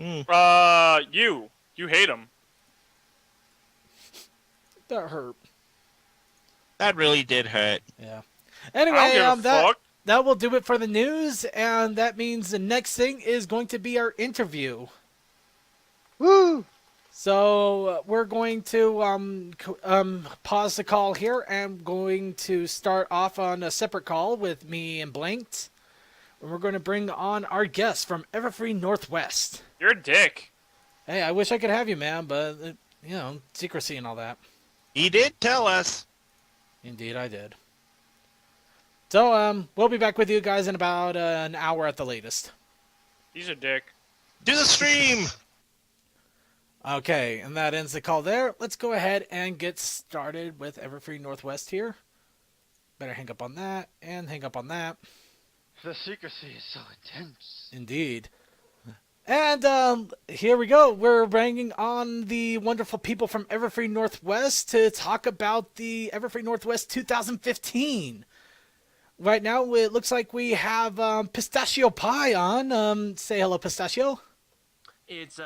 You hate him. That hurt. That really did hurt. Yeah. I don't Anyway, give a that fuck. that will do it for the news, and that means the next thing is going to be our interview. Woo! So we're going to pause the call here, and going to start off on a separate call with me and Blanked. And we're going to bring on our guest from Everfree Northwest. You're a dick. Hey, I wish I could have you, man, but secrecy and all that. He did tell us. Indeed, I did. So we'll be back with you guys in about an hour at the latest. He's a dick. Do the stream! Okay, and that ends the call there. Let's go ahead and get started with Everfree Northwest here. Better hang up on that, and hang up on that. The secrecy is so intense. Indeed. And here we go. We're bringing on the wonderful people from Everfree Northwest to talk about the Everfree Northwest 2015. Right now, it looks like we have Pistachio Pie on. Say hello, Pistachio. It's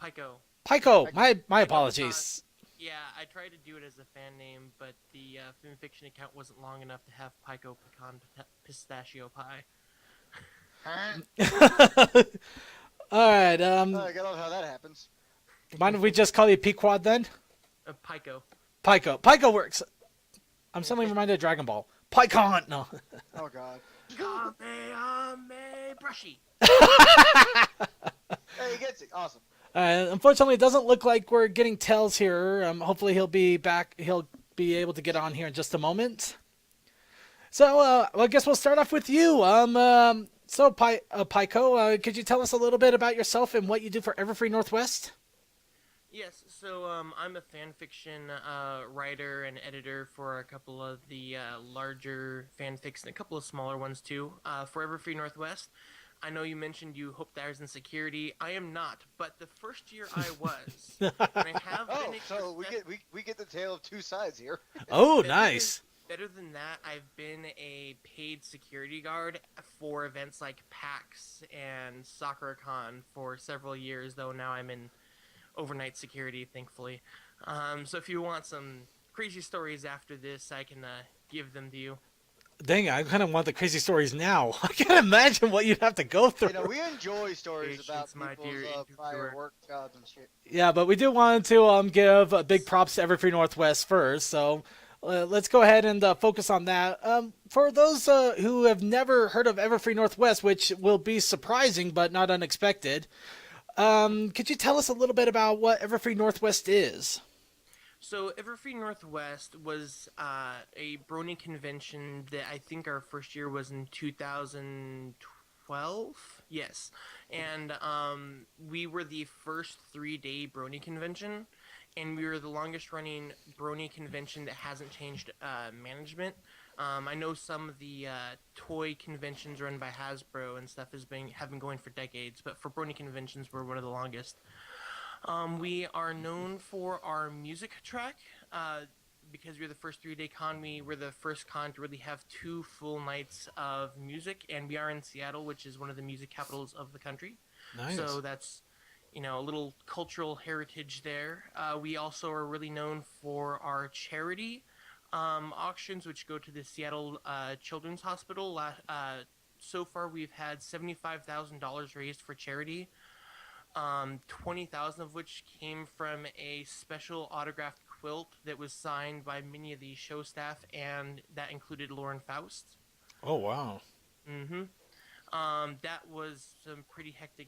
Pico. Pico. My apologies. Yeah, I tried to do it as a fan name, but the fanfiction account wasn't long enough to have Pico Pecan Pistachio Pie. Huh? All right. I love how that happens. Mind if we just call you Pequod then? Pico. Pico. Pico works. I'm suddenly reminded of Dragon Ball. Picon. No. Oh god. Kamehameha Brushy. Hey, he gets it. Awesome. Unfortunately, it doesn't look like we're getting Tails here. Hopefully, he'll be back. He'll be able to get on here in just a moment. So, well, I guess we'll start off with you. Pico, could you tell us a little bit about yourself and what you do for Everfree Northwest? Yes, so I'm a fanfiction writer and editor for a couple of the larger fanfics and a couple of smaller ones too. For Everfree Northwest, I know you mentioned you hope that I was in security. I am not, but the first year I was. And I have been so we get the tale of two sides here. Oh, nice. Better than that, I've been a paid security guard for events like PAX and SoccerCon for several years, though now I'm in overnight security, thankfully. So if you want some crazy stories after this, I can give them to you. Dang, I kind of want the crazy stories now. I can't imagine what you'd have to go through. You know, we enjoy stories about my people's dear firework jobs and shit. Yeah, but we do want to give big props to Everfree Northwest first, so let's go ahead and focus on that. For those who have never heard of Everfree Northwest, which will be surprising but not unexpected, could you tell us a little bit about what Everfree Northwest is? So Everfree Northwest was a Brony convention that I think our first year was in 2012. Yes, and we were the first 3-day Brony convention, and we were the longest running Brony convention that hasn't changed management. I know some of the toy conventions run by Hasbro and stuff have been going for decades, but for Brony conventions, we're one of the longest. We are known for our music track, because we're the first 3-day con. We were the first con to really have 2 full nights of music, and we are in Seattle, which is one of the music capitals of the country. Nice. So that's, a little cultural heritage there. We also are really known for our charity auctions, which go to the Seattle Children's Hospital. So far, we've had $75,000 raised for charity. 20,000 of which came from a special autographed quilt that was signed by many of the show staff, and that included Lauren Faust. Oh, wow. Mm-hmm. That was some pretty hectic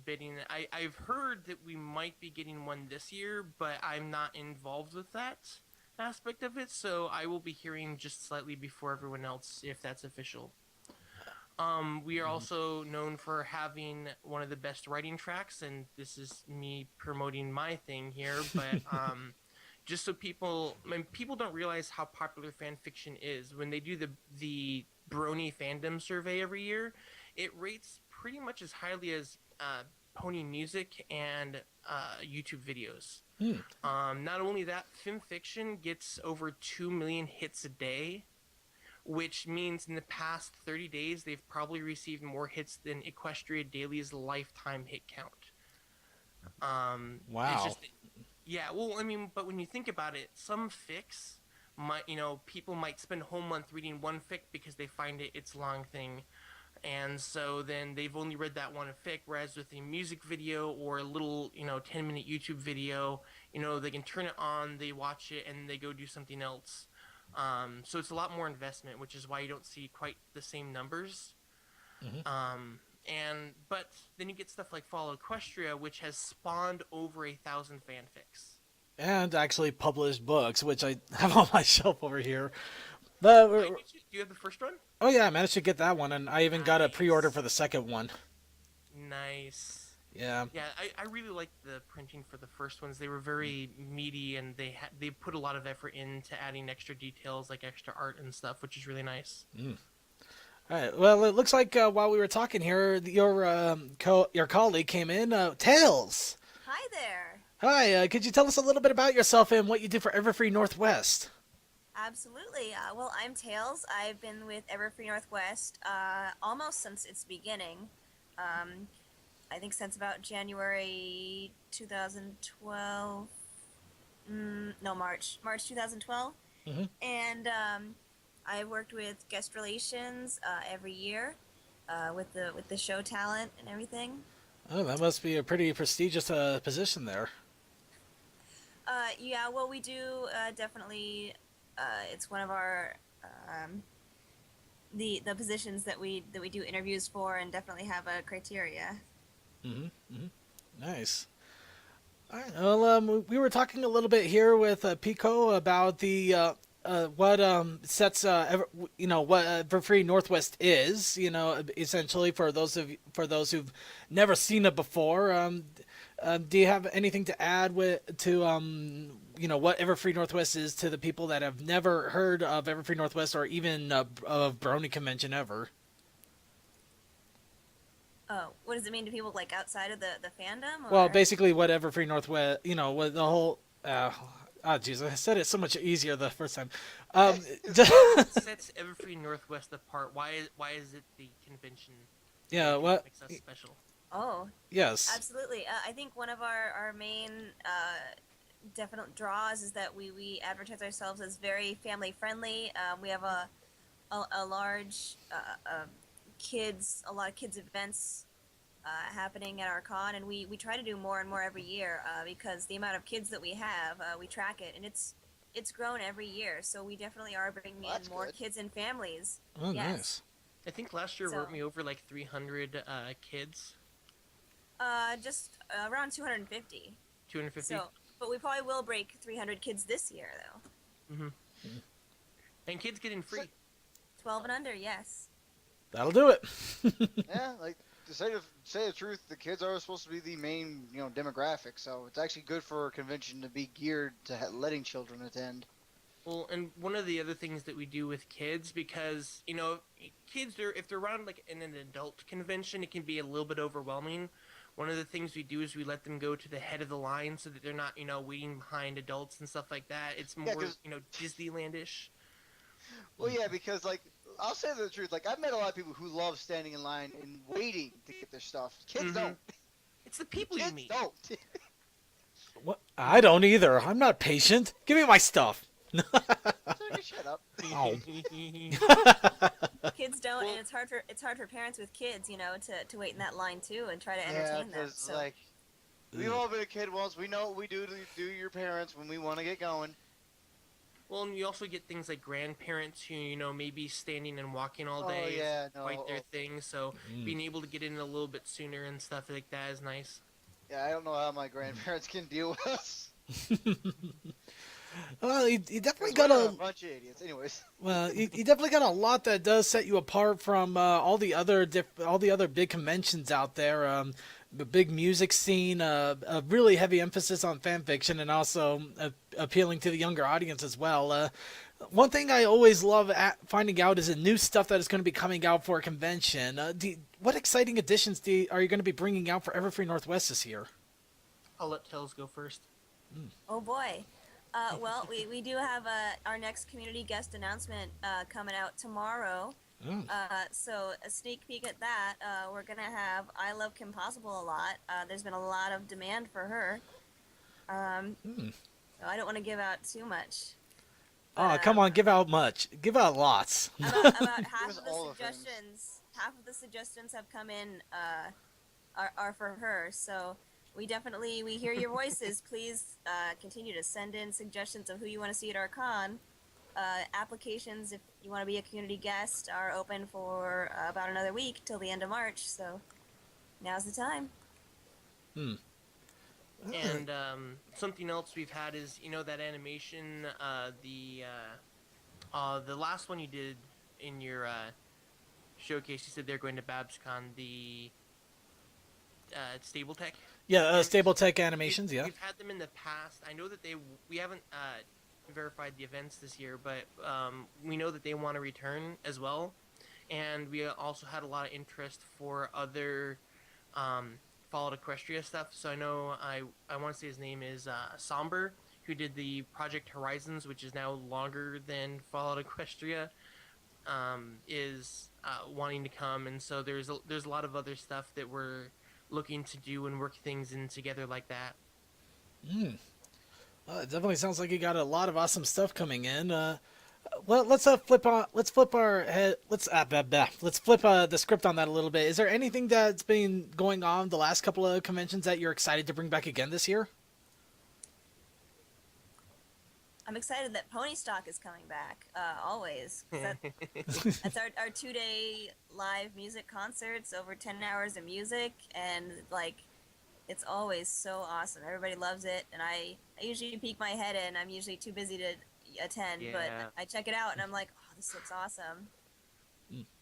bidding. I've heard that we might be getting one this year, but I'm not involved with that aspect of it, so I will be hearing just slightly before everyone else if that's official. We are also known for having one of the best writing tracks, and this is me promoting my thing here, but just so people don't realize how popular fan fiction is. When they do the Brony fandom survey every year, it rates pretty much as highly as Pony Music and YouTube videos. Not only that, fan fiction gets over 2 million hits a day, which means in the past 30 days, they've probably received more hits than Equestria Daily's lifetime hit count. Wow. It's just, yeah. Well, I mean, but when you think about it, some fics might, people might spend a whole month reading one fic because they find it's a long thing, and so then they've only read that one fic. Whereas with a music video or a little, 10-minute YouTube video, they can turn it on, they watch it, and they go do something else. So it's a lot more investment, which is why you don't see quite the same numbers. But then you get stuff like Fall Equestria, which has spawned over 1,000 fanfics. And actually published books, which I have on my shelf over here. Do you have the first one? Oh yeah, I managed to get that one, and I even got a pre-order Nice. for the second one. Nice. Yeah. Yeah, I really liked the printing for the first ones. They were very meaty, and they put a lot of effort into adding extra details, like extra art and stuff, which is really nice. All right. Well, it looks like while we were talking here, your colleague came in. Tales. Hi there. Hi. Could you tell us a little bit about yourself and what you do for Everfree Northwest? Absolutely. Well, I'm Tails. I've been with Everfree Northwest almost since its beginning. I think since about January 2012. No, March 2012. And I worked with guest relations every year with the show talent and everything. Oh, that must be a pretty prestigious position there. Yeah, well, we do definitely. It's one of our the positions that we do interviews for, and definitely have a criteria. Nice. All right. Well, we were talking a little bit here with Pico about the what sets what Everfree Northwest is. Essentially for those who've never seen it before. Do you have anything to add to what Everfree Northwest is to the people that have never heard of Everfree Northwest or even of Brony convention ever? Oh, what does it mean to people like outside of the fandom? Or? Well, basically, what Everfree Northwest, what the whole. Jeez, I said it so much easier the first time. What sets Everfree Northwest apart? Why is it the convention? Yeah, what? Makes us special. Oh, Yes. absolutely. I think one of our main definite draws is that we advertise ourselves as very family friendly. We have a large a lot of kids events happening at our con, and we try to do more and more every year because the amount of kids that we have, we track it, and it's grown every year. So we definitely are bringing in more kids and families. Oh, yes. nice. I think last year we over like 300 kids. Just around 250. 250. So, but we probably will break 300 kids this year, though. And kids getting free. 12 and under, yes. That'll do it. Yeah, like to say the truth, the kids are supposed to be the main demographic, so it's actually good for a convention to be geared to letting children attend. Well, and one of the other things that we do with kids, because kids if they're around like in an adult convention, it can be a little bit overwhelming. One of the things we do is we let them go to the head of the line so that they're not waiting behind adults and stuff like that. It's more Disneylandish. Well, yeah, because like I'll say the truth, like I've met a lot of people who love standing in line and waiting to get their stuff. Kids don't. It's the people Kids you meet. don't. What? I don't either. I'm not patient. Give me my stuff. Shut up. Oh. Kids don't, and it's hard for parents with kids, to wait in that line too and try to entertain them. So. Like we've all been a kid once. We know what we do to do your parents when we want to get going. Well, and you also get things like grandparents who, maybe standing and walking all day is quite their thing. So being able to get in a little bit sooner and stuff like that is nice. Yeah, I don't know how my grandparents can deal with us. Well, you definitely got a bunch of idiots. Anyways. Well, you definitely got a lot that does set you apart from all the other big conventions out there. The big music scene, a really heavy emphasis on fan fiction, and also appealing to the younger audience as well. One thing I always love finding out is the new stuff that is going to be coming out for a convention. What exciting additions are you going to be bringing out for Everfree Northwest this year? I'll let Tails go first. Oh boy. Well, we do have our next community guest announcement coming out tomorrow. Mm. So a sneak peek at that, we're gonna have I Love Kim Possible a lot. There's been a lot of demand for her. Um, Mm. so I don't want to give out too much, but Oh, come on, give out much. Give out lots. about Give half us of the all the things. suggestions have come in are for her. So we hear your voices. Please continue to send in suggestions of who you want to see at our con. Applications, if you want to be a community guest, are open for about another week till the end of March. So now's the time. Hmm. And something else we've had is that animation, the last one you did in your showcase. You said they're going to BabsCon, the Stable Tech. Yeah, Animation. Stable Tech We've, Animations, yeah. we've had them in the past. I know that we haven't verified the events this year, but we know that they want to return as well. And we also had a lot of interest for other Fallout Equestria stuff. So I know I want to say his name is Somber, who did the Project Horizons, which is now longer than Fallout Equestria, is wanting to come, and so there's a lot of other stuff that we're looking to do and work things in together like that. Mm. It definitely sounds like you got a lot of awesome stuff coming in. Well, let's flip our head. Let's flip the script on that a little bit. Is there anything that's been going on the last couple of conventions that you're excited to bring back again this year? I'm excited that Pony Stock is coming back. Always. 'Cause that's our 2-day live music concerts, over 10 hours of music, and like it's always so awesome. Everybody loves it, and I usually peek my head in. I'm usually too busy to attend, but Yeah. I check it out and I'm like, oh, this looks awesome.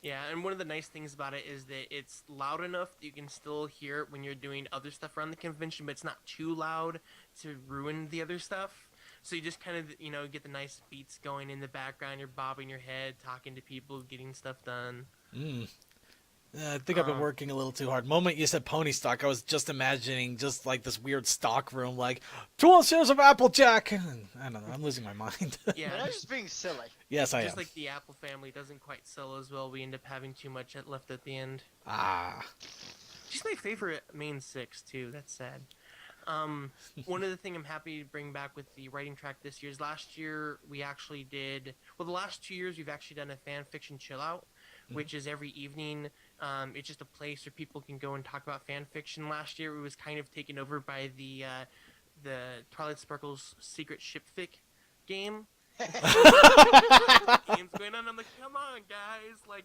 Yeah, and one of the nice things about it is that it's loud enough that you can still hear it when you're doing other stuff around the convention, but it's not too loud to ruin the other stuff. So you just kind of, get the nice beats going in the background. You're bobbing your head, talking to people, getting stuff done. Mm. I think I've been working a little too hard. Moment you said pony stock, I was just imagining just like this weird stock room, like 12 shares of Applejack. I don't know. I'm losing my mind. Yeah, But I'm just being silly. Yes, I just am. like the Apple family doesn't quite sell as well, we end up having too much left at the end. Ah. She's my favorite main six too. That's sad. One of the thing I'm happy to bring back with the writing track this year is last year we actually did. Well, the last 2 years we've actually done a fan fiction chill out, which is every evening. It's just a place where people can go and talk about fan fiction. Last year it was kind of taken over by the Twilight Sparkle's Secret Ship Fic game. Games going on. I'm like, come on, guys! Like,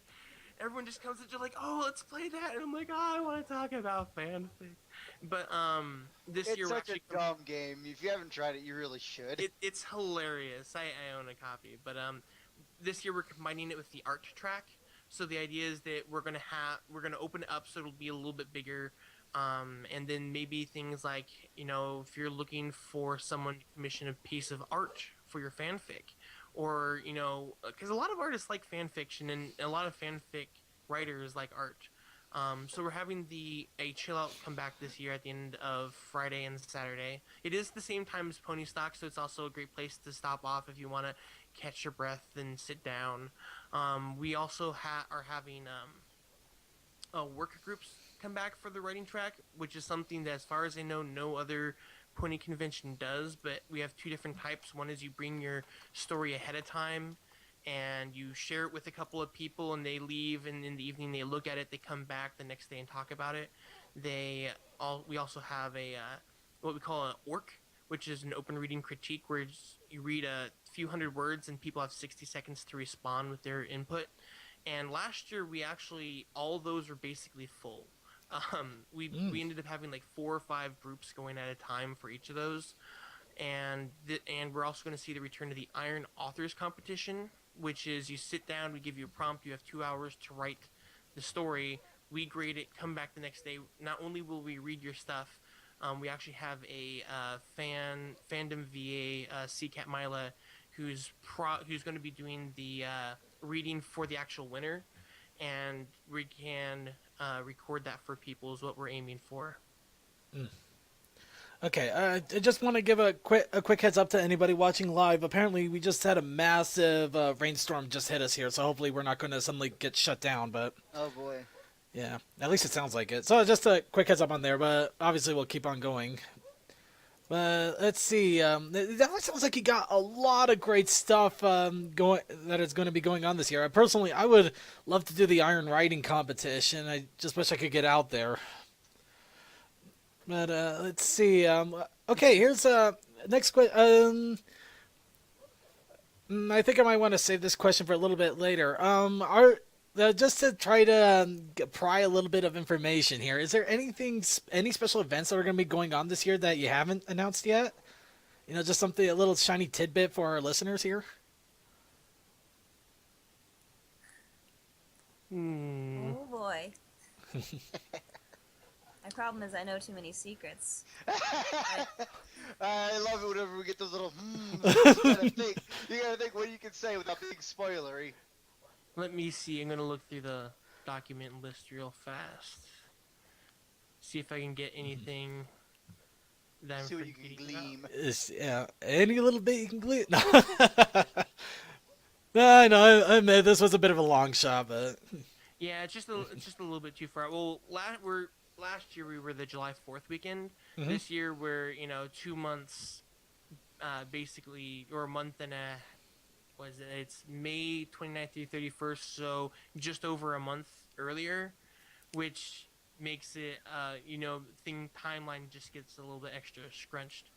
everyone just comes and just like, oh, let's play that, and I'm like, oh, I want to talk about fanfic. But this It's year we're such a actually dumb game. If you haven't tried it, you really should. it's hilarious. I own a copy, but this year we're combining it with the art track. So the idea is that we're gonna open it up so it'll be a little bit bigger, and then maybe things like if you're looking for someone to commission a piece of art for your fanfic, or because a lot of artists like fan fiction and a lot of fanfic writers like art. So we're having a chill out come back this year at the end of Friday and Saturday. It is the same time as Pony Stock, so it's also a great place to stop off if you want to catch your breath and sit down. We also are having work groups come back for the writing track, which is something that, as far as I know, no other pony convention does. But we have two different types. One is you bring your story ahead of time and you share it with a couple of people, and they leave, and in the evening they look at it, they come back the next day and talk about it. We also have a what we call an orc, which is an open reading critique, where you read a few hundred words and people have 60 seconds to respond with their input. And last year we actually, all of those were basically full. We ended up having like 4 or 5 groups going at a time for each of those. And we're also going to see the return of the Iron Authors Competition, which is you sit down, we give you a prompt, you have 2 hours to write the story, we grade it, come back the next day. Not only will we read your stuff, we actually have a fandom VA, CCat Mila, who's going to be doing the reading for the actual winner, and we can record that for people is what we're aiming for. Okay, I just want to give a quick heads up to anybody watching live. Apparently, we just had a massive rainstorm just hit us here, so hopefully we're not going to suddenly get shut down. But Oh boy. yeah, at least it sounds like it. So just a quick heads up on there, but obviously we'll keep on going. Let's see. It definitely sounds like you got a lot of great stuff going that is going to be going on this year. Personally, I would love to do the iron riding competition. I just wish I could get out there. But let's see. Okay, here's next question. I think I might want to save this question for a little bit later. Just to try to pry a little bit of information here. Is there any special events that are going to be going on this year that you haven't announced yet? You know, just something, a little shiny tidbit for our listeners here. Oh boy. My problem is I know too many secrets. I love it whenever we get those little. You gotta think what you can say without being spoilery. Let me see. I'm gonna look through the document list real fast. See if I can get anything that I'm See what you can forgetting about. gleam. Yeah, any little bit you can glean. No, no, I admit this was a bit of a long shot, but Yeah, it's just a little bit too far. Well, last year we were the July 4th weekend. Mhm. This year we're 2 months, basically, or a month and a. Was it? It's May 29th through 31st, so just over a month earlier, which makes it timeline just gets a little bit extra scrunched.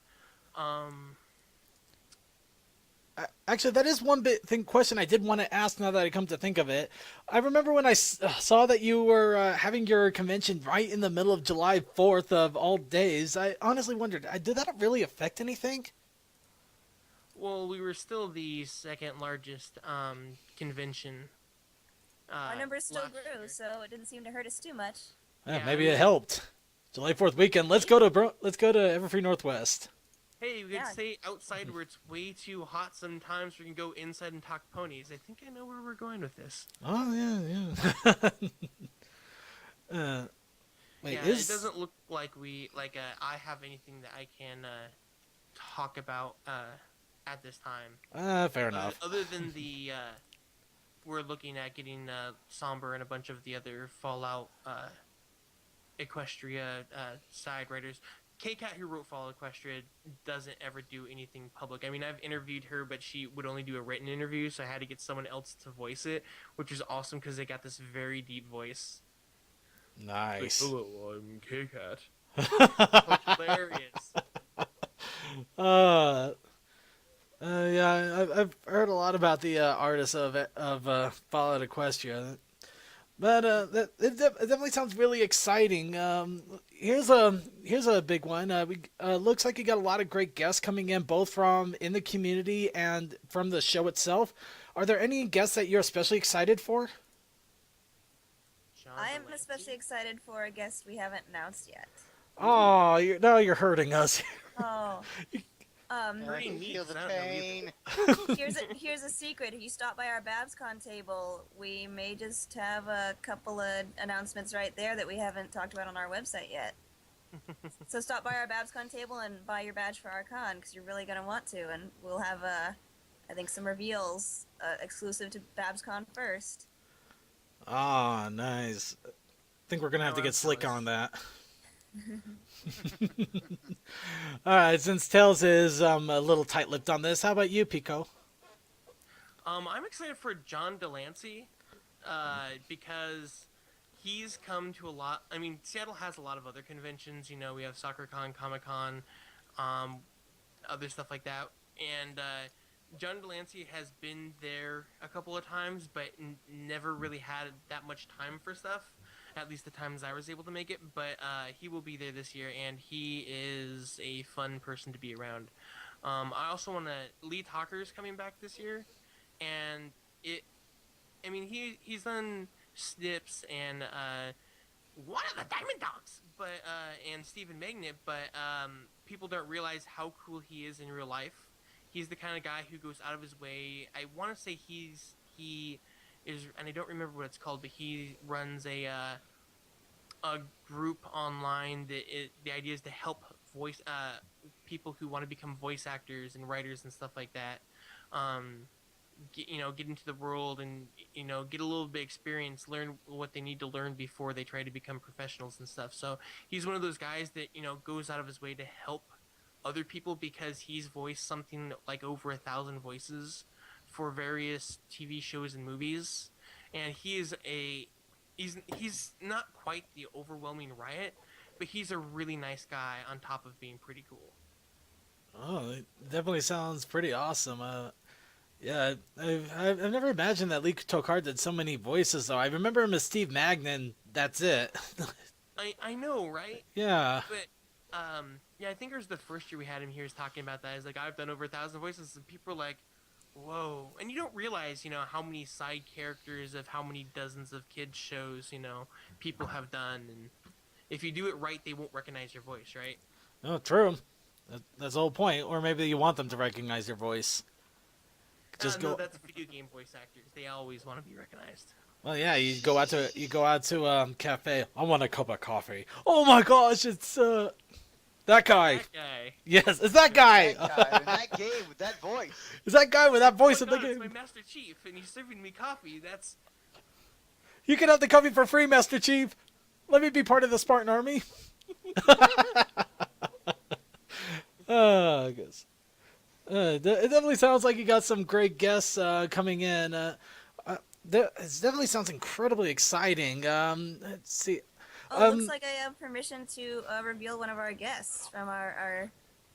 actually, that is one question I did want to ask. Now that I come to think of it, I remember when I saw that you were having your convention right in the middle of July 4th of all days. I honestly wondered, did that really affect anything? Well, we were still the second largest convention. Our numbers still last grew, year. so it didn't seem to hurt us too much. Yeah, Maybe I mean- it helped. July 4th weekend. Let's go to Everfree Northwest. Hey, we could Yeah. stay outside where it's way too hot sometimes. We can go inside and talk ponies. I think I know where we're going with this. Oh yeah, yeah. Wait, Yeah, it doesn't look like I have anything that I can talk about at this time. fair enough. Other than we're looking at getting Somber and a bunch of the other Fallout Equestria side writers. K-Cat, who wrote Fallout Equestria, doesn't ever do anything public. I mean, I've interviewed her, but she would only do a written interview, so I had to get someone else to voice it, which is awesome because they got this very deep voice. Nice. Hello, I'm K-Cat. Hilarious. Yeah, I've heard a lot about the artists of Fallout Equestria, but it definitely sounds really exciting. Here's a big one. We looks like you got a lot of great guests coming in, both from in the community and from the show itself. Are there any guests that you're especially excited for? John I am Delancey. especially excited for a guest we haven't announced yet. Oh, you're hurting us. Oh. Pretty I can neat, feel the 'cause I don't know pain. Here's a secret. If you stop by our BabsCon table, we may just have a couple of announcements right there that we haven't talked about on our website yet. So stop by our BabsCon table and buy your badge for our con, because you're really gonna want to, and we'll have I think some reveals exclusive to BabsCon first. Ah, nice. I think we're gonna have to I'm get slick jealous. on that. All right, since Tails is a little tight-lipped on this, how about you, Pico? I'm excited for John Delancey because he's come to a lot. I mean, Seattle has a lot of other conventions. You know, we have SoccerCon, Comic-Con, other stuff like that. And John Delancey has been there a couple of times, but never really had that much time for stuff. At least the times I was able to make it. But he will be there this year, and he is a fun person to be around. I also want to. Lee Talker's coming back this year, and I mean, he's done Snips and one of the Diamond Dogs, but and Stephen Magnet, but people don't realize how cool he is in real life. He's the kind of guy who goes out of his way. I want to say he is, and I don't remember what it's called, but he runs a a group online that the idea is to help voice people who want to become voice actors and writers and stuff like that. Get into the world and get a little bit experience, learn what they need to learn before they try to become professionals and stuff. So he's one of those guys that goes out of his way to help other people because he's voiced something like over 1,000 voices for various TV shows and movies, and he's not quite the overwhelming Riot, but he's a really nice guy on top of being pretty cool. Oh, it definitely sounds pretty awesome. Yeah, I've never imagined that Lee Tokar did so many voices, though. I remember him as Steve Magnan. That's it. I know, right? Yeah. But yeah, I think it was the first year we had him here. He's talking about that. He's like, I've done over 1,000 voices, and people are like, whoa. And you don't realize, how many side characters of how many dozens of kids shows, people have done. And if you do it right, they won't recognize your voice, right? Oh, true. That's the whole point. Or maybe you want them to recognize your voice. No, that's video game voice actors. They always want to be recognized. Well, yeah, you go out to a cafe. I want a cup of coffee. Oh my gosh, it's that guy. That guy. Yes, it's that guy. That guy in that game with that voice. It's that guy with that voice Oh in my the God, it's game. my Master Chief, and he's serving me coffee. That's You can have the coffee for free, Master Chief. Let me be part of the Spartan army. I guess. It definitely sounds like you got some great guests coming in. It definitely sounds incredibly exciting. Let's see. Looks like I have permission to reveal one of our guests from our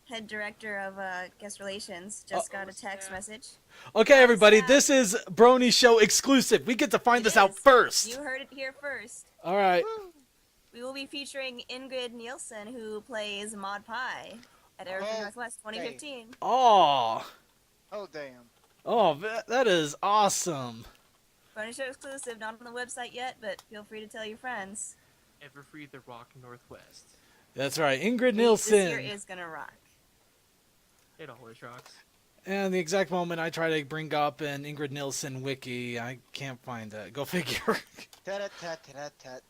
head director of guest relations. Just got a text message. Okay, everybody, Sam. this is Brony Show exclusive. We get to find this out is. first. You heard it here first. All right. We will be featuring Ingrid Nielsen, who plays Maud Pie at Everfree Northwest 2015. Oh, Oh, damn. that is awesome. Brony Show exclusive, not on the website yet, but feel free to tell your friends. Everfree the Rock Northwest. That's right, Ingrid This year Nielsen. is gonna rock. It always rocks. And the exact moment I try to bring up an Ingrid Nielsen wiki, I can't find it. Go figure. Tat-tat-tat-tat-tat.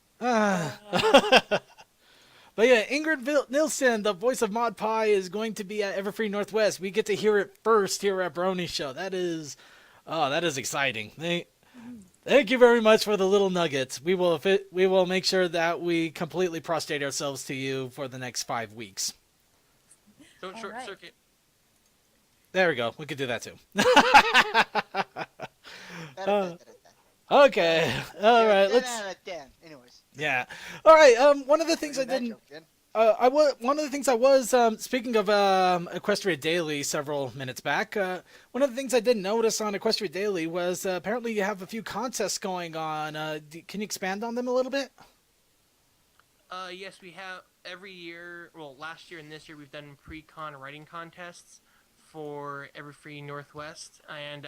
But yeah, Ingrid Nielsen, the voice of Maud Pie, is going to be at Everfree Northwest. We get to hear it first here at Brony Show. That is exciting. Thank you very much for the little nuggets. We will make sure that we completely prostrate ourselves to you for the next 5 weeks. Don't All short right. circuit. There we go. We could do that too. Tat-tat-tat-tat. Okay. All right. Let's. Tat-tat-tat-tat. Anyways. Yeah. All right. One of the things I That didn't. joke again. One of the things I was speaking of Equestria Daily several minutes back. One of the things I did notice on Equestria Daily was apparently you have a few contests going on. Can you expand on them a little bit? Yes, we have every year. Well, last year and this year we've done pre-con writing contests for Everfree Northwest, and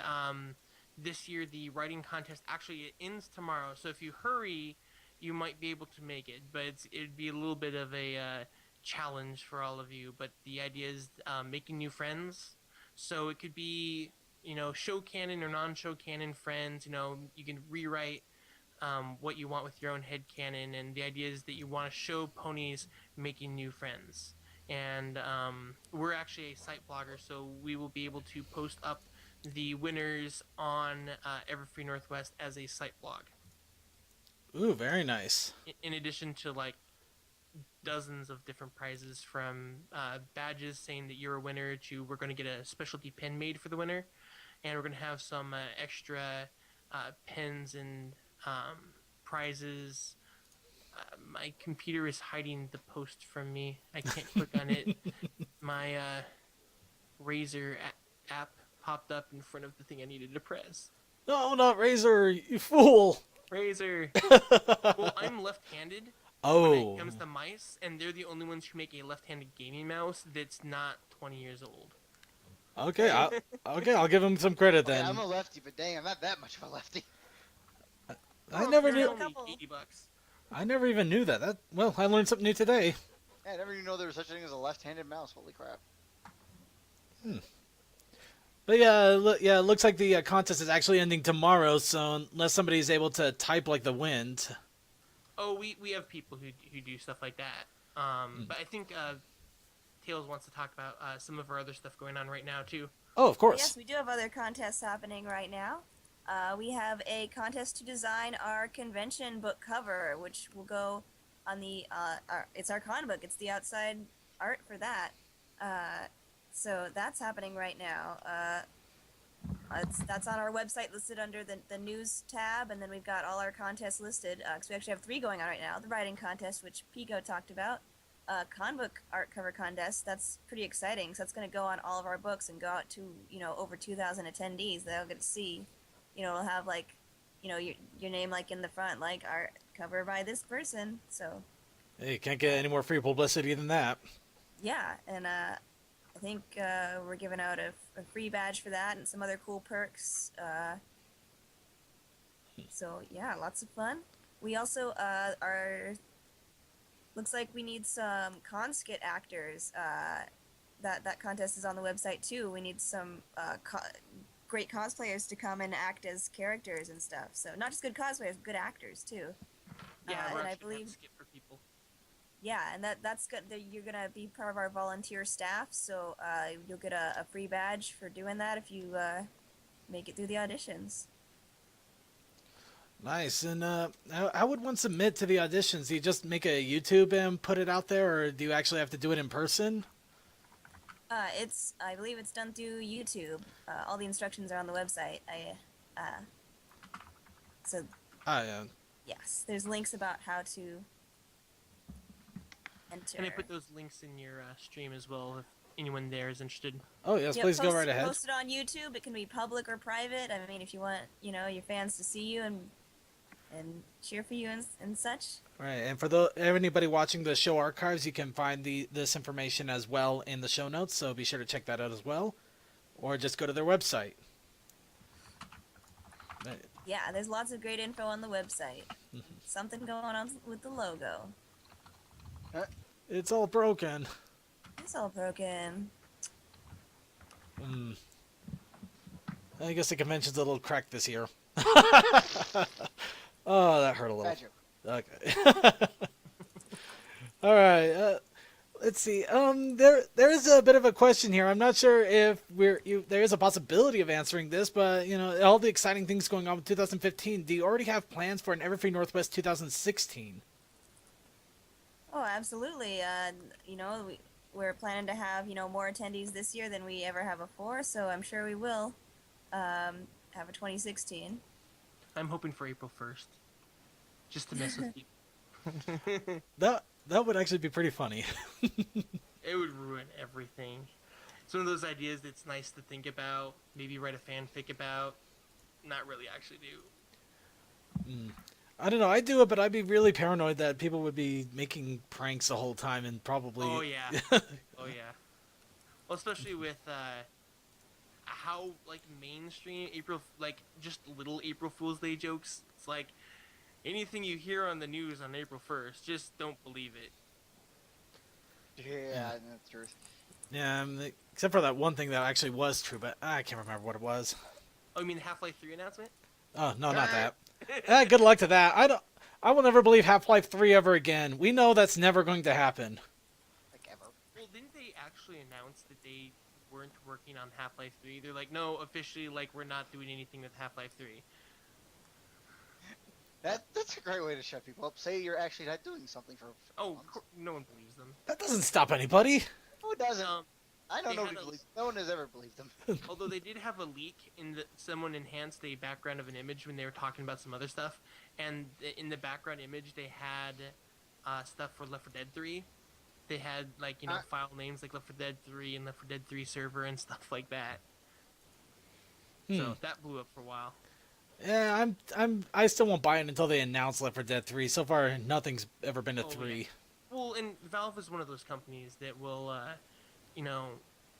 this year the writing contest actually ends tomorrow. So if you hurry, you might be able to make it, but it'd be a little bit of a challenge for all of you. But the idea is making new friends. So it could be, show canon or non-show canon friends. You can rewrite what you want with your own head canon, and the idea is that you want to show ponies making new friends. And we're actually a site blogger, so we will be able to post up the winners on Everfree Northwest as a site blog. Ooh, very nice. In addition to dozens of different prizes, from badges saying that you're a winner to we're going to get a specialty pin made for the winner, and we're going to have some extra pins and prizez. My computer is hiding the post from me. I can't click on it. My Razer app popped up in front of the thing I needed to press. No, not Razor, you fool. Razer. Well, I'm left-handed when Oh. it comes to mice, and they're the only ones who make a left-handed gaming mouse that's not 20 years old. Okay, I'll give him some credit Okay, then. I'm a lefty, but dang, I'm not that much of a lefty. I never They're knew. only Couple. $80. I never even knew that. Well, I learned something new today. Yeah, I never even know there was such a thing as a left-handed mouse. Holy crap. But yeah, it looks like the contest is actually ending tomorrow. So unless somebody's able to type like the wind, Oh, we have people who do stuff like that. But I think Tails wants to talk about some of our other stuff going on right now too. Oh, of course. Yes, we do have other contests happening right now. We have a contest to design our convention book cover, which will go on the it's our con book. It's the outside art for that. So that's happening right now. That's on our website, listed under the news tab, and then we've got all our contests listed. Because we actually have 3 going on right now: the writing contest, which Pico talked about, con book art cover contest. That's pretty exciting. So that's going to go on all of our books and go out to over 2,000 attendees. They'll get to see. It'll have like your name like in the front, like art cover by this person. So Hey, you can't get any more free publicity than that. yeah, and I think we're giving out a free badge for that and some other cool perks. So yeah, lots of fun. We also looks like we need some con-skit actors. That contest is on the website too. We need some great cosplayers to come and act as characters and stuff. So not just good cosplayers, but good actors too. Yeah, and we're I actually gonna have believe to skip for people. yeah, and that's good. You're gonna be part of our volunteer staff, so you'll get a free badge for doing that if you make it through the auditions. Nice. And how would one submit to the auditions? Do you just make a YouTube and put it out there, or do you actually have to do it in person? I believe it's done through YouTube. All the instructions are on the website. So Yeah. yes, there's links about how to enter. Can I put those links in your stream as well if anyone there is interested? Oh, yes, Yep, please go right ahead. Post it on YouTube. It can be public or private. I mean, if you want, your fans to see you and cheer for you and such. Right, and for anybody watching the show archives, you can find this information as well in the show notes, so be sure to check that out as well, or just go to their website. Yeah, there's lots of great info on the website. Something going on with the logo. It's all broken. It's all broken. I guess the convention's a little cracked this year. Oh, that hurt a little. Bad joke. Okay. All right. Let's see. There is a bit of a question here. I'm not sure if there is a possibility of answering this, but all the exciting things going on with 2015. Do you already have plans for an Everfree Northwest 2016? Oh, absolutely. We're planning to have more attendees this year than we ever have before, so I'm sure we will have a 2016. I'm hoping for April 1st, just to mess with people. That would actually be pretty funny. It would ruin everything. It's one of those ideas that's nice to think about, maybe write a fanfic about, not really actually do. I don't know. I'd do it, but I'd be really paranoid that people would be making pranks the whole time and probably... Oh, yeah. Oh, yeah. Well, especially with how, mainstream just little April Fool's Day jokes. It's like, anything you hear on the news on April 1st, just don't believe it. Yeah, that's true. Yeah, except for that one thing that actually was true, but I can't remember what it was. Oh, you mean the Half-Life 3 announcement? Oh, no, not that. Good luck to that. I will never believe Half-Life 3 ever again. We know that's never going to happen. Like ever. Well, didn't they actually announce that they weren't working on Half-Life 3? They're like, no, officially, we're not doing anything with Half-Life 3. That's a great way to shut people up. Say you're actually not doing something for months. No one believes them. That doesn't stop anybody. No, it doesn't. I know they nobody had a- believes. No one has ever believed them. Although they did have a leak someone enhanced the background of an image when they were talking about some other stuff, and in the background image they had stuff for Left 4 Dead 3. They had file names like Left 4 Dead 3 and Left 4 Dead 3 server and stuff like that. So that blew up for a while. Yeah, I still won't buy it until they announce Left 4 Dead 3. So far, nothing's ever been a 3. Yeah. Well, and Valve is one of those companies that will,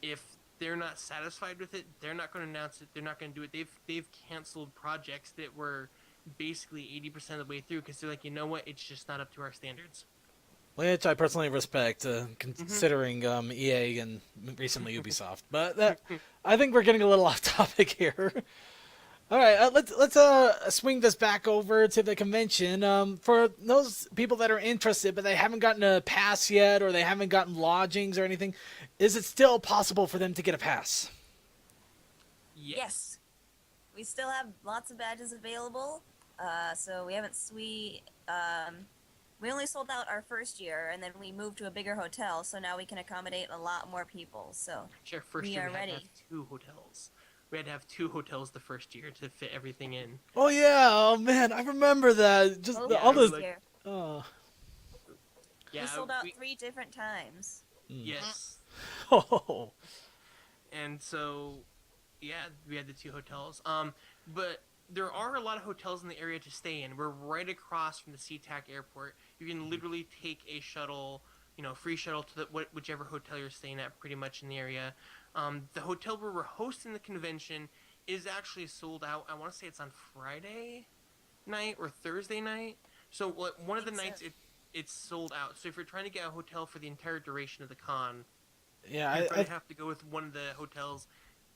if they're not satisfied with it, they're not going to announce it. They're not going to do it. They've canceled projects that were basically 80% of the way through because they're like, you know what? It's just not up to our standards. Which I personally respect, considering EA and recently Ubisoft. But I think we're getting a little off topic here. All right, let's swing this back over to the convention. For those people that are interested but they haven't gotten a pass yet, or they haven't gotten lodgings or anything, is it still possible for them to get a pass? Yes. We still have lots of badges available. So we only sold out our first year, and then we moved to a bigger hotel. So now we can accommodate a lot more people. So Actually, our first we year are we had to ready. have 2 hotels. We had to have 2 hotels the first year to fit everything in. Oh yeah, oh man, I remember that. Just Both Yeah, all it was the like- year. oh. Yeah, We sold out 3 different times. Yes. Oh. And so, yeah, we had the 2 hotels. But there are a lot of hotels in the area to stay in. We're right across from the SeaTac airport. You can literally take a shuttle, free shuttle to whichever hotel you're staying at, pretty much in the area. The hotel where we're hosting the convention is actually sold out. I want to say it's on Friday night or Thursday night. So one of the Think nights so. it's sold out. So if you're trying to get a hotel for the entire duration of the con, Yeah, you're I going to have to go with one of the hotels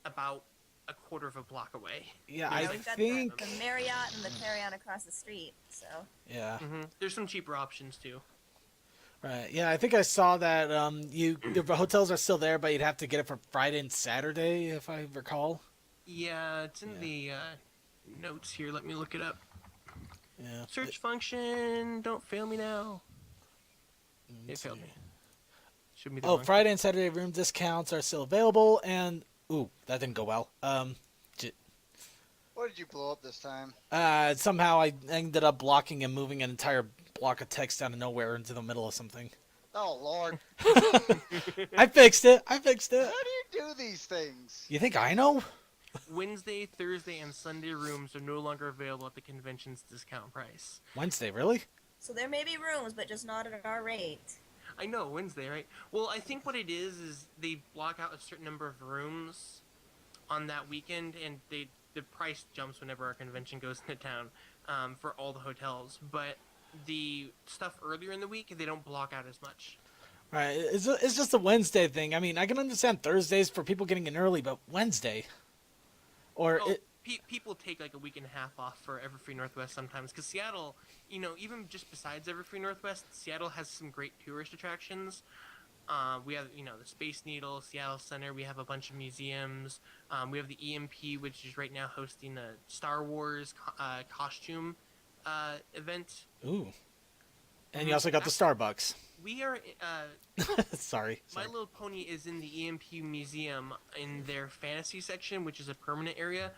about a quarter of a block away. yeah, Yeah, I we've got think the Marriott and the Clarion across the street. So yeah. There's some cheaper options too. Right. Yeah, I think I saw that the hotels are still there, but you'd have to get it for Friday and Saturday, if I recall. Yeah, it's in the notes here. Let me look it up. Yeah. Search function. Don't fail me now. It Let's failed see. me. Should be the Oh, wrong- Friday and Saturday room discounts are still available, and ooh, that didn't go well. What did you blow up this time? Somehow I ended up blocking and moving an entire block of text out of nowhere into the middle of something. Oh Lord, I fixed it. how do you do these things? You think I know? Wednesday, Thursday, and Sunday rooms are no longer available at the convention's discount price. Wednesday, really? So there may be rooms, but just not at our rate. I know, Wednesday, right? Well, I think what it is they block out a certain number of rooms on that weekend, and the price jumps whenever our convention goes into town for all the hotels. But the stuff earlier in the week, they don't block out as much. Right. It's just a Wednesday thing. I mean, I can understand Thursdays for people getting in early, but Wednesday, or Oh, it, people take like a week and a half off for Everfree Northwest sometimes, because Seattle, even just besides Everfree Northwest, Seattle has some great tourist attractions. We have, the Space Needle, Seattle Center. We have a bunch of museums. We have the EMP, which is right now hosting a Star Wars costume event. ooh, and you also got the Starbucks. We are. Sorry. My Little Pony is in the EMP Museum in their fantasy section, which is a permanent area.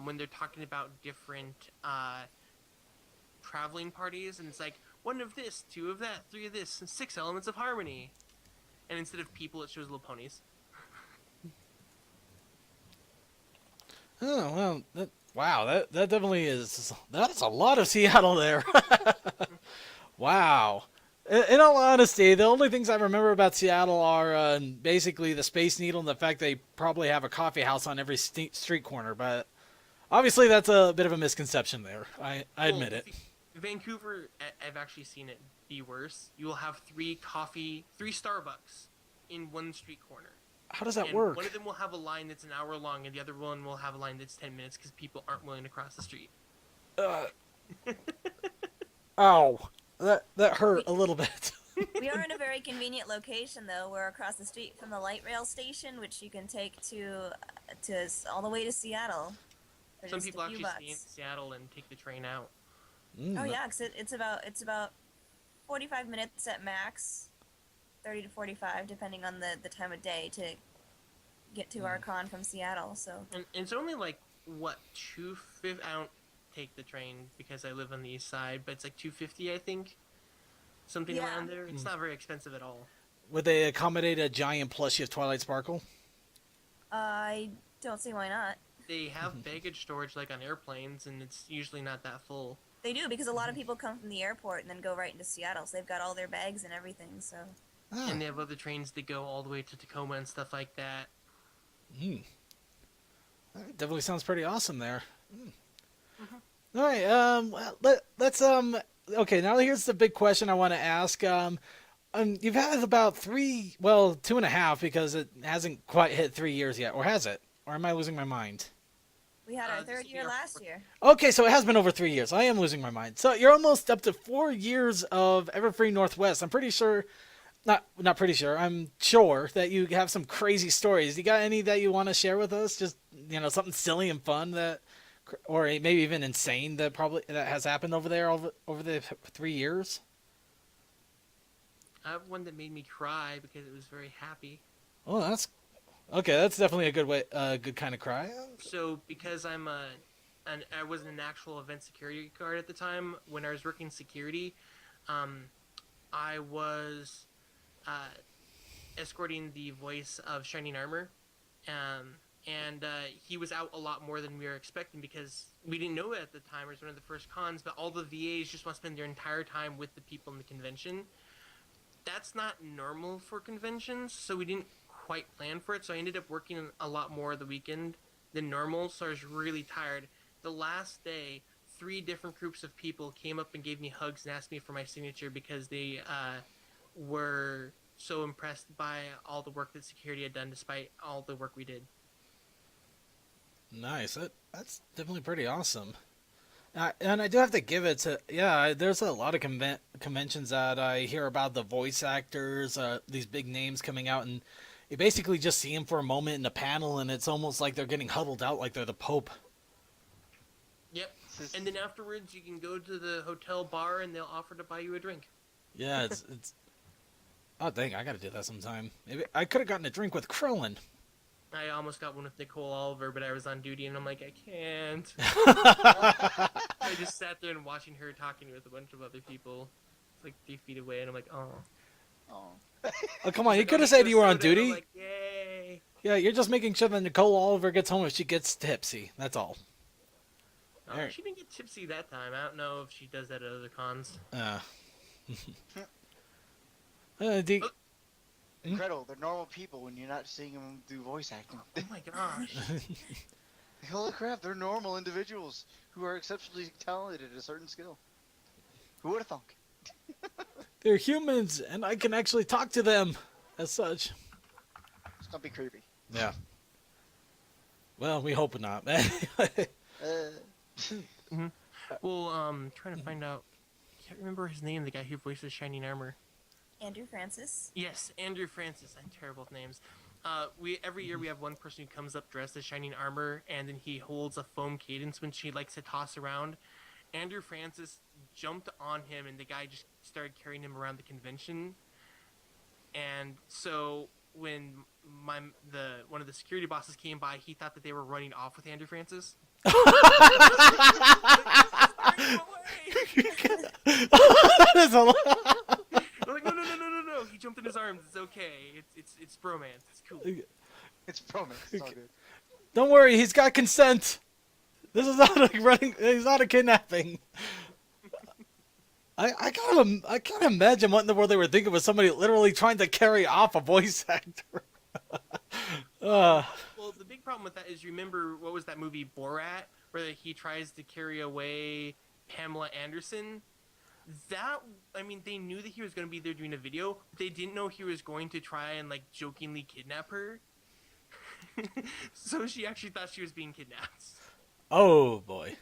When they're talking about different traveling parties, and it's like 1 of this, 2 of that, 3 of this, and 6 elements of harmony. And instead of people, it shows little ponies. Oh well, wow, that definitely is. That's a lot of Seattle there. Wow. In all honesty, the only things I remember about Seattle are basically the Space Needle and the fact they probably have a coffee house on every street corner. But obviously, that's a bit of a misconception there. I admit it. Vancouver, I've actually seen it be worse. You will have 3 Starbucks in 1 street corner. How does that And work? one of them will have a line that's an hour long, and the other one will have a line that's 10 minutes because people aren't willing to cross the street. Ow, that hurt a little bit. We are in a very convenient location, though. We're across the street from the light rail station, which you can take to all the way to Seattle. for Some just a people few actually stay in bucks. Seattle and take the train out. Oh yeah, 'cause it's about 45 minutes at max, 30 to 45, depending on the time of day to get to our con from Seattle. So And it's only like, what, 250? I don't take the train because I live on the east side, but it's like 250, I think. Something Yeah. around there. It's not very expensive at all. Would they accommodate a giant plushie of Twilight Sparkle? I don't see why not. They have baggage storage like on airplanes, and it's usually not that full. They do, because a lot of people come from the airport and then go right into Seattle, so they've got all their bags and everything. So Ah, And they have other trains that go all the way to Tacoma and stuff like that. that definitely sounds pretty awesome there. All right, well, let's okay, now here's the big question I want to ask. You've had about 2.5, because it hasn't quite hit 3 years yet, or has it? Or am I losing my mind? We had our This third will be year our last fourth- year. Okay, so it has been over 3 years. I am losing my mind. So you're almost up to 4 years of Everfree Northwest. I'm pretty sure, not pretty sure. I'm sure that you have some crazy stories. You got any that you want to share with us? Just something silly and fun that, or maybe even insane that has happened over there over the 3 years. I have one that made me cry because it was very happy. Oh, that's okay. That's definitely a good way, good kind of cry. So because I wasn't an actual event security guard at the time. When I was working security, I was escorting the voice of Shining Armor, and he was out a lot more than we were expecting because we didn't know it at the time. It was one of the first cons, but all the VAs just want to spend their entire time with the people in the convention. That's not normal for conventions, so we didn't quite plan for it. So I ended up working a lot more of the weekend than normal, so I was really tired. The last day, 3 different groups of people came up and gave me hugs and asked me for my signature because they were so impressed by all the work that security had done despite all the work we did. Nice. That's definitely pretty awesome. And I do have to give it to, yeah, there's a lot of conventions that I hear about the voice actors, these big names coming out, and you basically just see them for a moment in a panel, and it's almost like they're getting huddled out like they're the Pope. Yep. And then afterwards, you can go to the hotel bar and they'll offer to buy you a drink. Yeah, it's oh, dang, I gotta do that sometime. Maybe I could have gotten a drink with Krillin. I almost got one with Nicole Oliver, but I was on duty and I'm like, I can't. I just sat there and watching her talking with a bunch of other people. It's like 3 feet away, and I'm like, oh. Oh. Oh, come on, you Like, could oh, have said you were on soda, and I'm duty. like, yay. Yeah, you're just making sure that Nicole Oliver gets home if she gets tipsy. That's all. Oh, Alright. she didn't get tipsy that time. I don't know if she does that at other cons. Do you- Incredible. They're normal people when you're not seeing them do voice acting. Oh my gosh. Holy crap, they're normal individuals who are exceptionally talented at a certain skill. Who would have thunk? They're humans, and I can actually talk to them as such. It's not be creepy. Yeah. Well, we hope not. Well, trying to find out. Can't remember his name, the guy who voices Shining Armor. Andrew Francis. Yes, Andrew Francis. I'm terrible with names. Every year we have one person who comes up dressed as Shining Armor, and then he holds a foam cadence when she likes to toss around. Andrew Francis jumped on him, and the guy just started carrying him around the convention. And so when one of the security bosses came by, he thought that they were running off with Andrew Francis. That is a lot. I'm like, no. He jumped in his arms. It's okay. It's bromance. It's cool. It's bromance. It's all good. Don't worry, he's got consent. This is not like running. He's not a kidnapping. I can't imagine what in the world they were thinking with somebody literally trying to carry off a voice actor. Well, the big problem with that is, remember what was that movie Borat, where he tries to carry away Pamela Anderson? They knew that he was going to be there doing a video, but they didn't know he was going to try and like jokingly kidnap her. So she actually thought she was being kidnapped. Oh boy.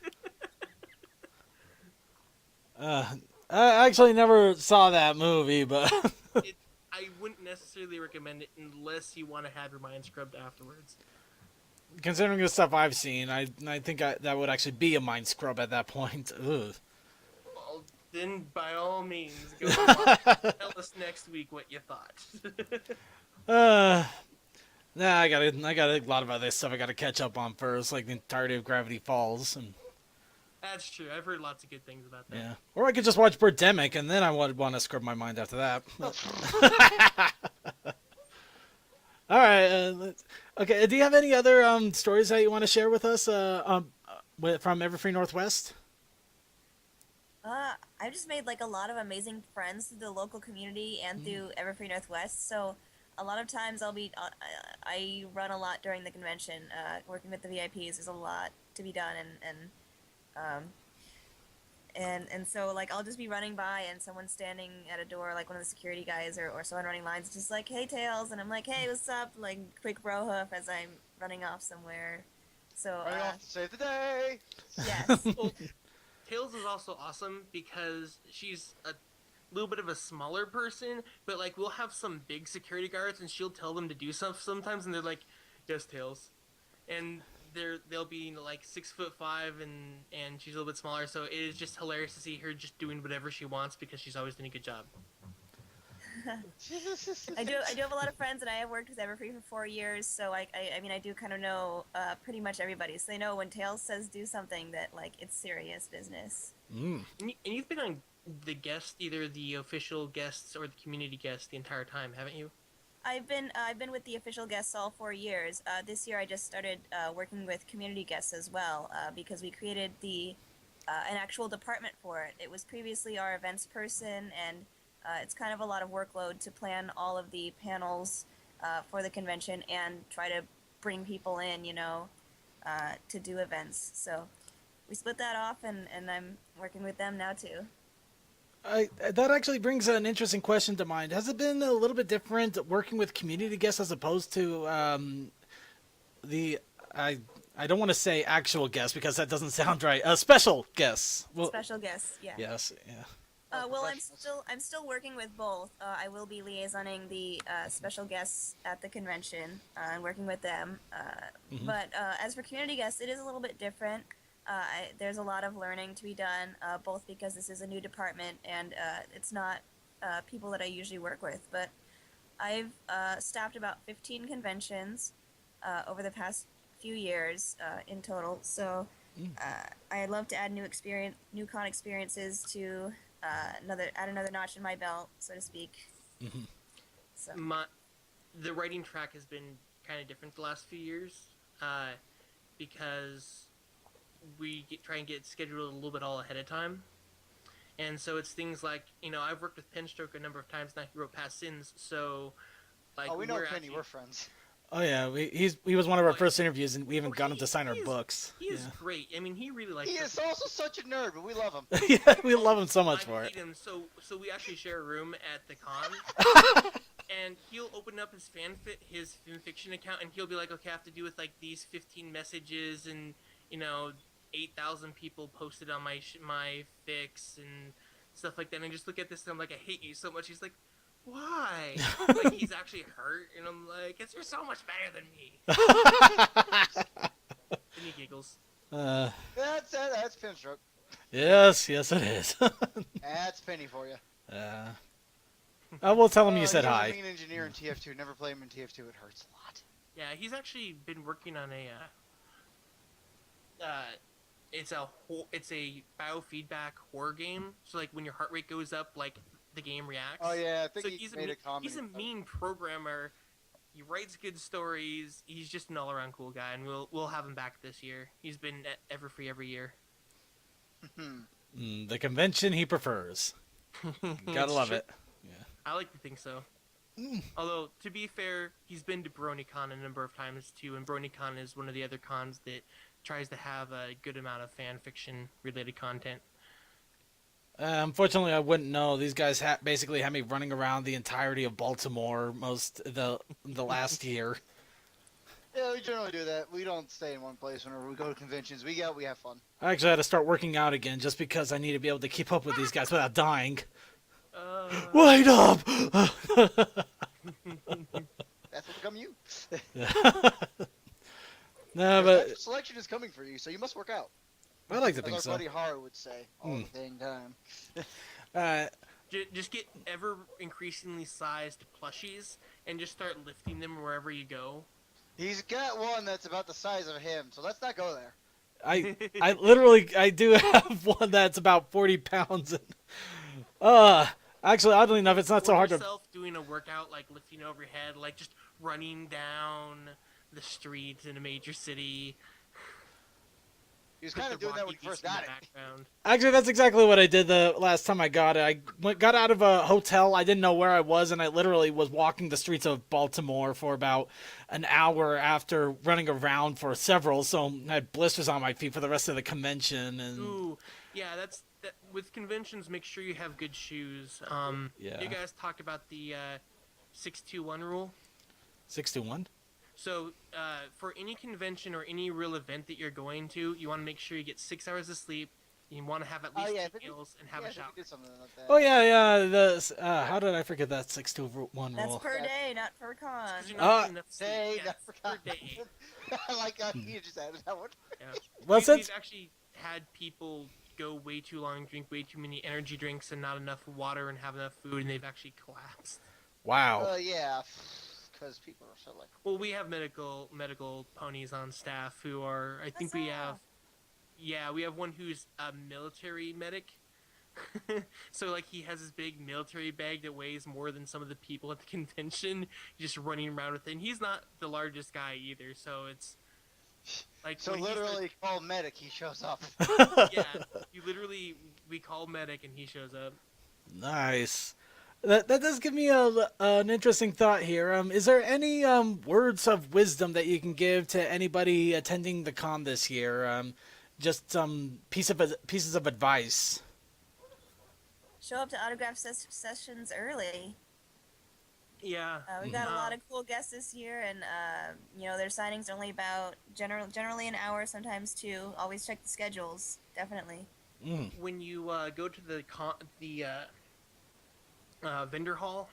I actually never saw that movie, but I wouldn't necessarily recommend it unless you want to have your mind scrubbed afterwards. considering the stuff I've seen, I think that would actually be a mind scrub at that point. Ugh. Well, then by all means, go and watch it. Tell us next week what you thought. Nah, I got a lot of other stuff I got to catch up on first, like the entirety of Gravity Falls, and That's true. I've heard lots of good things about that. yeah. Or I could just watch Birdemic, and then I would want to scrub my mind after that. All right. Okay. Do you have any other stories that you want to share with us from Everfree Northwest? I've just made like a lot of amazing friends through the local community and through Everfree Northwest. So a lot of times I run a lot during the convention, working with the VIPs. There's a lot to be done, and so like I'll just be running by and someone's standing at a door, like one of the security guys or someone running lines, just like, hey Tails, and I'm like, hey, what's up, like quick bro hoof as I'm running off somewhere. So Running off to save the day. yes. Well, Tails is also awesome because she's a little bit of a smaller person, but like we'll have some big security guards and she'll tell them to do stuff sometimes, and they're like, "Yes, Tails," and they'll be like 6'5" and she's a little bit smaller, so it is just hilarious to see her just doing whatever she wants because she's always doing a good job. I do have a lot of friends, and I have worked with Everfree for 4 years, so I mean I do kind of know pretty much everybody. So they know when Tails says do something that like it's serious business. Mm. And you've been on the guest, either the official guests or the community guests, the entire time, haven't you? I've been with the official guests all 4 years. This year I just started working with community guests as well because we created an actual department for it. It was previously our events person, and it's kind of a lot of workload to plan all of the panels for the convention and try to bring people in, to do events. So we split that off, and I'm working with them now too. That actually brings an interesting question to mind. Has it been a little bit different working with community guests as opposed to I don't want to say actual guests because that doesn't sound right. Special guests. Well, Special guests, yeah. yes, yeah. Well, Professionals. I'm still working with both. I will be liaisoning the special guests at the convention and working with them. But as for community guests, it is a little bit different. There's a lot of learning to be done, both because this is a new department and it's not people that I usually work with. But I've staffed about 15 conventions over the past few years in total. So I love to add new con experiences to add another notch in my belt, so to speak. Mm-hmm. So The writing track has been kind of different the last few years because we try and get scheduled a little bit all ahead of time. And so it's things like, I've worked with Penstroke a number of times now. He wrote Past Sins, so like We know Penny. actually, We're friends. Oh yeah, he was one of our Oh, first interviews, and we even got him to sign our he is- books. He is great. I mean, he really likes He is also such a nerd, but we love him. Yeah, we love him so much I for hate it. him. So we actually share a room at the con, and he'll open up his his fan fiction account, and he'll be like, "Okay, I have to do with like these 15 messages, and 8,000 people posted on my fics and stuff like that." And I just look at this, and I'm like, "I hate you so much." He's like, "Why?" Like he's actually hurt, and I'm like, "Cause you're so much better than me." And he giggles. That's Pinstruck. Yes, it is. That's Penny for you. I will tell him you said he was hi. a mean engineer in TF2. Never play him in TF2. It hurts a lot. Yeah, he's actually been working on it's a biofeedback horror game. So like when your heart rate goes up, like the game reacts. Oh yeah, I think So he he's made a comment. he's a mean programmer. He writes good stories. He's just an all-around cool guy, and we'll have him back this year. He's been at Everfree every year. The convention he prefers. Gotta love it. I like to think so. Although, to be fair, he's been to BronyCon a number of times too, and BronyCon is one of the other cons that tries to have a good amount of fan fiction related content. Unfortunately, I wouldn't know. These guys basically had me running around the entirety of Baltimore most the last year. Yeah, we generally do that. We don't stay in one place whenever we go to conventions. We have fun. I actually had to start working out again just because I need to be able to keep up with these guys without dying. Wait up! That's what become you. No, but Selection is coming for you, so you must work out. I like to As think our so. buddy Har would say all the dang time. Just get ever increasingly sized plushies and just start lifting them wherever you go. He's got one that's about the size of him, so let's not go there. I literally do have one that's about 40 pounds. Actually, oddly enough, it's not so hard to. Yourself doing a workout like lifting over your head, like just running down the streets in a major city. He was kind of doing that when he first got it. Actually, that's exactly what I did the last time I got it. I got out of a hotel. I didn't know where I was, and I literally was walking the streets of Baltimore for about an hour after running around for several. So I had blisters on my feet for the rest of the convention. And Ooh, yeah, with conventions, make sure you have good shoes. Yeah. You guys talked about the 621 rule. 621. So, for any convention or any real event that you're going to, you want to make sure you get 6 hours of sleep. You want to have at Oh least yeah, I 2 think meals and have yeah, a I think shower. we did something like that. Oh yeah. How did I forget that 6-2-1 That's rule? per day, not per con. Because you're not Uh, getting enough sleep. Day, Yeah, I it's per forgot. day. I like how you just added that one. Yeah. Well, We've since actually had people go way too long, drink way too many energy drinks and not enough water and have enough food, and they've actually collapsed. wow. Yeah, because people are so like. Well, we have medical ponies on staff who are. I think we have. Yeah, we have one who's a military medic. So like he has this big military bag that weighs more than some of the people at the convention, just running around with it. And he's not the largest guy either, so it's like So when literally, call medic. He shows up. yeah, we call medic and he shows up. Nice. That does give me an interesting thought here. Is there any words of wisdom that you can give to anybody attending the con this year? Just some pieces of advice. Show up to autograph sessions early. Yeah. We got a lot of cool guests this year, and their signings are only about generally an hour, sometimes two. Always check the schedules, definitely. When you go to the vendor hall,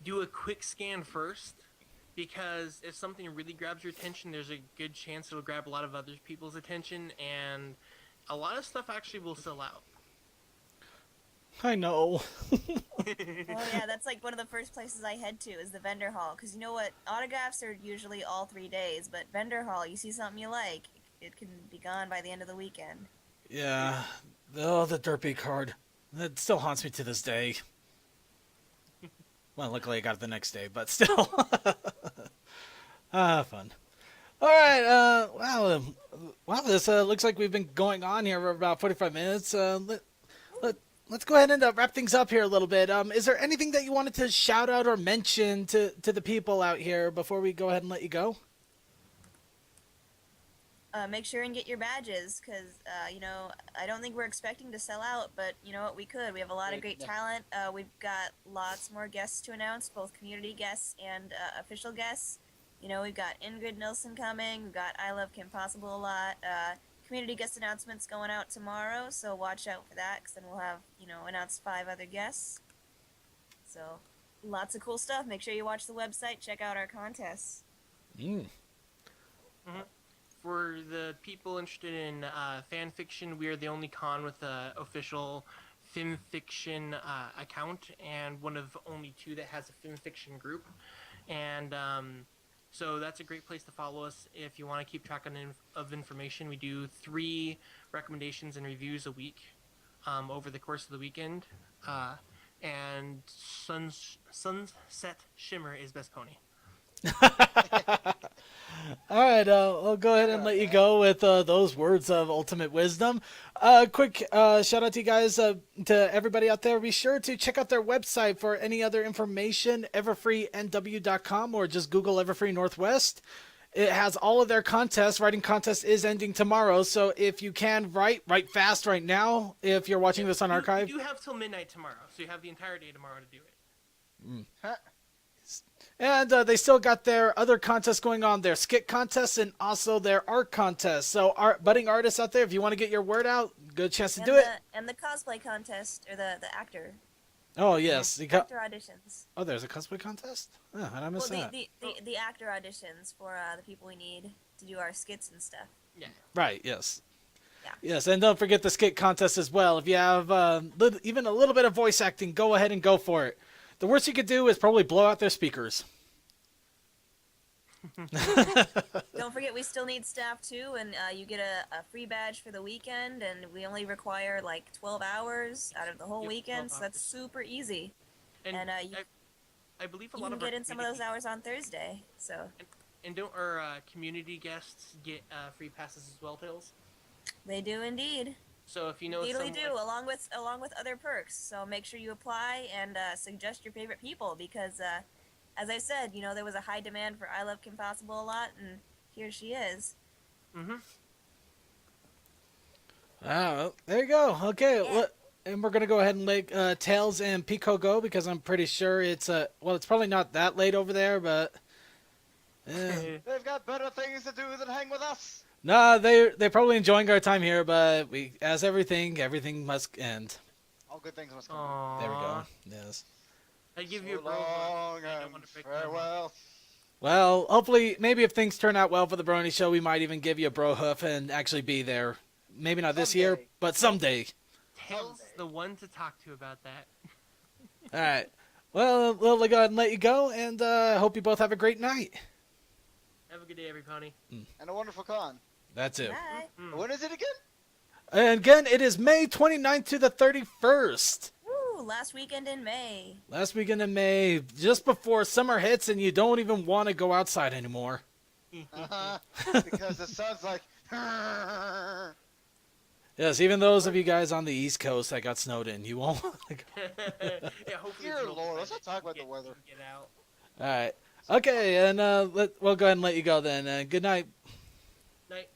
do a quick scan first, because if something really grabs your attention, there's a good chance it'll grab a lot of other people's attention, and a lot of stuff actually will sell out. I know. Oh yeah, that's like one of the first places I head to is the vendor hall, because you know what, autographs are usually all 3 days, but vendor hall, you see something you like, it can be gone by the end of the weekend. Yeah. Oh, the derpy card. That still haunts me to this day. Well, luckily I got it the next day, but still. Fun. All right. Wow. This looks like we've been going on here for about 45 minutes. Let's go ahead and wrap things up here a little bit. Is there anything that you wanted to shout out or mention to the people out here before we go ahead and let you go? Make sure and get your badges, because, I don't think we're expecting to sell out, but you know what, we could. We have a lot of great talent. We've got lots more guests to announce, both community guests and official guests. We've got Ingrid Nilsson coming, we've got I Love Kim Possible a lot. Community guest announcements going out tomorrow, so watch out for that, because then we'll have, announced 5 other guests. So, lots of cool stuff. Make sure you watch the website, check out our contests. For the people interested in fan fiction, we are the only con with an official film fiction account, and one of only 2 that has a film fiction group. And so that's a great place to follow us if you want to keep track of information. We do 3 recommendations and reviews a week over the course of the weekend. And Sunset Shimmer is best pony. All right, I'll go ahead and let you go with those words of ultimate wisdom. Quick shout out to you guys, to everybody out there. Be sure to check out their website for any other information, everfreenw.com, or just Google Everfree Northwest. It has all of their contests. Writing contest is ending tomorrow, so if you can write fast right now. If you're watching this on archive, You have till midnight tomorrow, so you have the entire day tomorrow to do it. Huh? and they still got their other contests going on, their skit contests and also their art contests. So, budding artists out there, if you want to get your word out, good chance to do it. And the cosplay contest, or the actor. Oh yes, Actor auditions. oh, there's a cosplay contest. Oh, how did I miss that? The actor auditions for the people we need to do our skits and stuff. Yeah. Right. Yes. Yeah. Yes, and don't forget the skit contest as well. If you have even a little bit of voice acting, go ahead and go for it. The worst you could do is probably blow out their speakers. Don't forget, we still need staff too, and you get a free badge for the weekend, and we only require like 12 hours out of the whole Yep, weekend, 12 so that's super easy. And, And, I believe a You lot can of our get in some of those community- hours on Thursday, so And don't our community guests get free passes as well, Tails? they do indeed. So if you know Totally someone, do, along with other perks. So make sure you apply and suggest your favorite people, because as I said, there was a high demand for I Love Kim Possible a lot, and here she is. Mm-hmm. Oh, there you go. Okay, Yeah. and we're gonna go ahead and let Tails and Pico go, because I'm pretty sure it's it's probably not that late over there, but Eh. They've got better things to do than hang with us. Nah, they're probably enjoying our time here, but as everything must end. All good things must come. Aww. There we go. Yes. I give So you a bro hug. long I don't and want to break my heart. farewell. Well, hopefully, maybe if things turn out well for the Brony show, we might even give you a bro hoof and actually be there. Maybe not this year, Someday. but someday. Tails, Someday. the one to talk to about that. All right. Well, we'll go ahead and let you go, and hope you both have a great night. Have a good day, everybody. And a wonderful con. That's it. Bye. When is it again? And again, it is May 29th to the 31st. Woo! Last weekend in May. Last weekend in May, just before summer hits and you don't even want to go outside anymore. Because the sun's like. Yes, even those of you guys on the East Coast that got snowed in, you won't want to go. Yeah, hopefully Dear it's no Lord, let's weather. not talk about Get- the weather. Get out. All right. Okay, and we'll go ahead and let you go then. Good night. Night.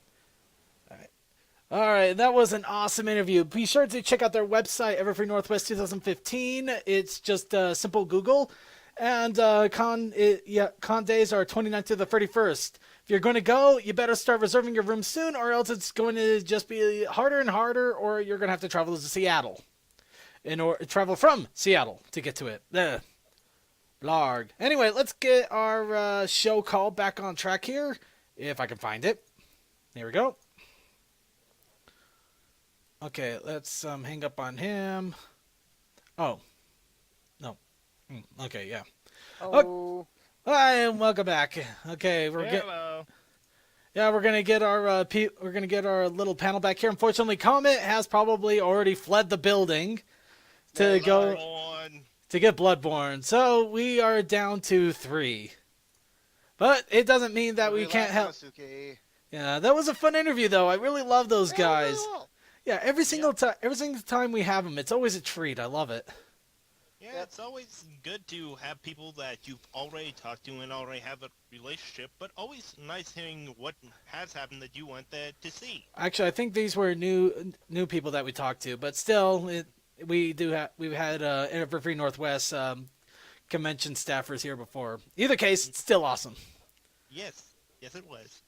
All right, that was an awesome interview. Be sure to check out their website, Everfree Northwest 2015. It's just simple Google. And con days are 29th to the 31st. If you're going to go, you better start reserving your room soon, or else it's going to just be harder and harder, or you're going to have to travel to Seattle. Travel from Seattle to get to it. Blarg. Anyway, let's get our show call back on track here, if I can find it. There we go. Okay, let's hang up on him. Oh. No. Okay, yeah. Oh. Hi, and welcome back. Okay, Hello. we're gonna get our little panel back here. Unfortunately, Comet has probably already fled the building to go On. to get Bloodborne. So we are down to 3. But it doesn't mean that we can't help. Suki. Yeah, that was a fun interview though. I really love those Yeah, guys. really well. Yeah, every single time we have them, it's always a treat. I love it. Yeah, it's always good to have people that you've already talked to and already have a relationship, but always nice hearing what has happened that you want to see. Actually, I think these were new people that we talked to, but still, we've had Everfree Northwest convention staffers here before. Either case, it's still awesome. Yes, it was.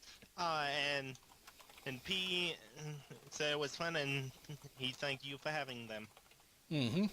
And P said it was fun, and he thanked you for having them. Mm-hmm.